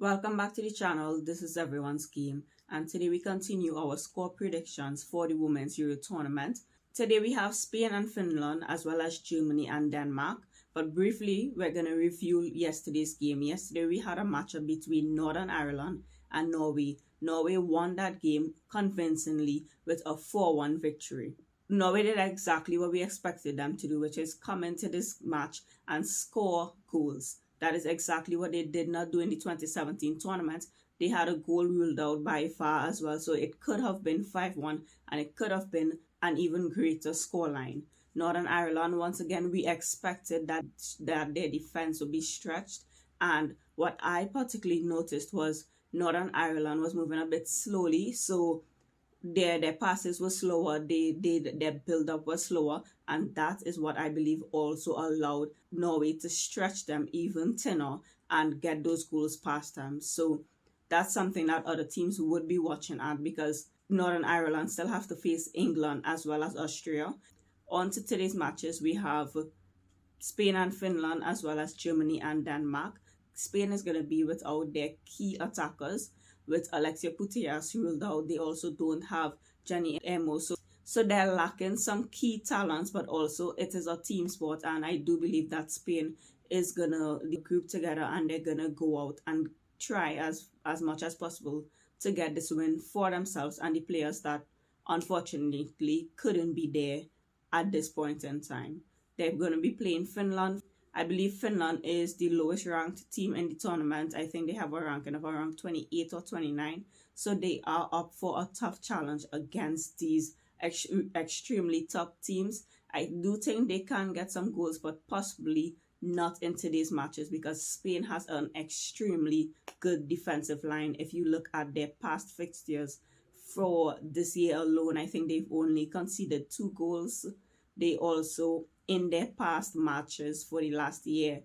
Welcome back to the channel. This is Everyone's Game, and today we continue our score predictions for the Women's Euro Tournament. Today we have Spain and Finland as well as Germany and Denmark. But briefly, we're going to review yesterday's game. Yesterday we had a matchup between Northern Ireland and Norway. Norway won that game convincingly with a 4-1 victory. Norway did exactly what we expected them to do, which is come into this match and score goals. That is exactly what they did not do in the 2017 tournament. They had a goal ruled out by VAR as well, so it could have been 5-1 and it could have been an even greater scoreline. Northern Ireland, once again, we expected that their defense would be stretched, and what I particularly noticed was Northern Ireland was moving a bit slowly, so their passes were slower, their build-up was slower, and that is what I believe also allowed Norway to stretch them even thinner and get those goals past them. So that's something that other teams would be watching at, because Northern Ireland still have to face England as well as Austria. On to today's matches, we have Spain and Finland as well as Germany and Denmark. Spain is going to be without their key attackers, with Alexia Putellas ruled out. They also don't have Jenny Emo, so they're lacking some key talents, but also it is a team sport, and I do believe that Spain is gonna group together and they're gonna go out and try as much as possible to get this win for themselves and the players that unfortunately couldn't be there at this point in time. They're going to be playing Finland. I believe Finland is the lowest ranked team in the tournament. I think they have a ranking of around 28 or 29. So they are up for a tough challenge against these extremely top teams. I do think they can get some goals, but possibly not in today's matches, because Spain has an extremely good defensive line. If you look at their past fixtures for this year alone, I think they've only conceded 2 goals. They also, in their past matches for the last year,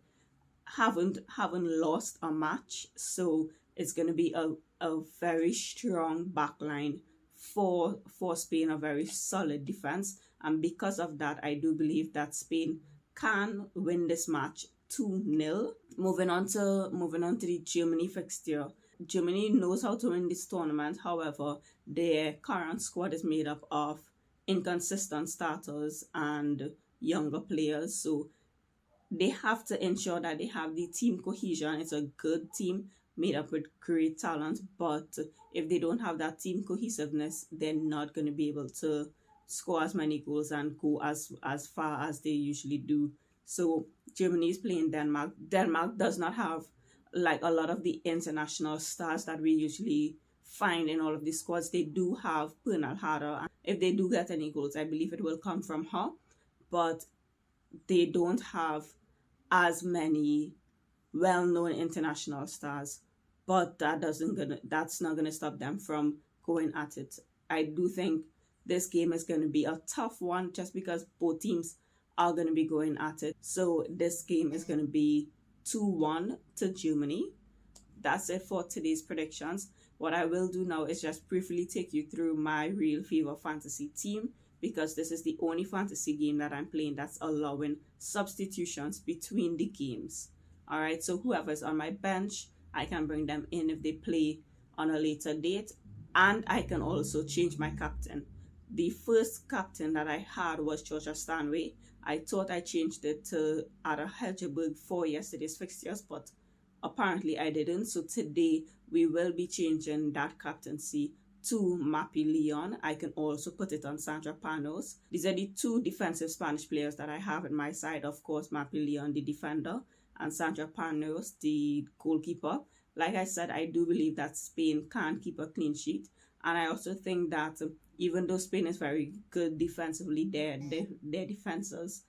haven't lost a match. So it's going to be a very strong backline for Spain, a very solid defense. And because of that, I do believe that Spain can win this match 2-0. Moving on to the Germany fixture. Germany knows how to win this tournament. However, their current squad is made up of inconsistent starters and younger players, so they have to ensure that they have the team cohesion. It's a good team made up with great talent, but if they don't have that team cohesiveness, they're not going to be able to score as many goals and go as far as they usually do. So Germany is playing Denmark. Denmark does not have like a lot of the international stars that we usually find in all of the squads. They do have Pernal Harder. If they do get any goals, I believe it will come from her, but they don't have as many well-known international stars. But that's not gonna stop them from going at it. I do think this game is going to be a tough one, just because both teams are going to be going at it. So this game is going to be 2-1 to Germany. That's it for today's predictions. What I will do now is just briefly take you through my Real Fever fantasy team, because this is the only fantasy game that I'm playing that's allowing substitutions between the games. All right, so whoever's on my bench, I can bring them in if they play on a later date, and I can also change my captain. The first captain that I had was Georgia Stanway. I thought I changed it to Ada Helgeberg for yesterday's fixtures, but apparently I didn't. So today we will be changing that captaincy to Mappy Leon. I can also put it on Sandra Panos. These are the 2 defensive Spanish players that I have in my side. Of course, Mappy Leon, the defender, and Sandra Panos, the goalkeeper. Like I said, I do believe that Spain can keep a clean sheet. And I also think that even though Spain is very good defensively, their defenders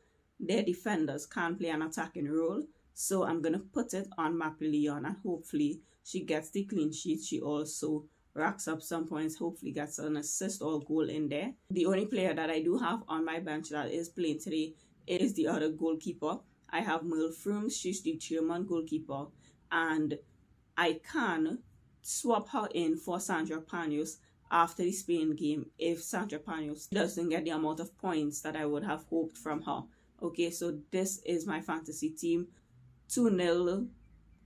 can play an attacking role. So I'm going to put it on Mappy Leon, and hopefully she gets the clean sheet. She also racks up some points, hopefully gets an assist or goal in there. The only player that I do have on my bench that is playing today is the other goalkeeper. I have Merle Frooms. She's the German goalkeeper, and I can swap her in for Sandra Panos after the Spain game if Sandra Panos doesn't get the amount of points that I would have hoped from her. Okay, so this is my fantasy team. 2-0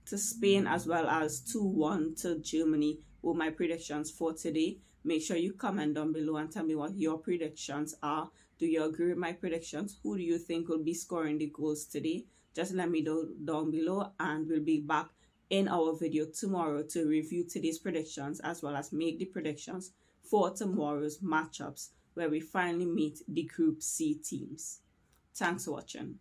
to Spain as well as 2-1 to Germany with my predictions for today. Make sure you comment down below and tell me what your predictions are. Do you agree with my predictions? Who do you think will be scoring the goals today? Just let me know down below, and we'll be back in our video tomorrow to review today's predictions as well as make the predictions for tomorrow's matchups where we finally meet the Group C teams. Thanks for watching.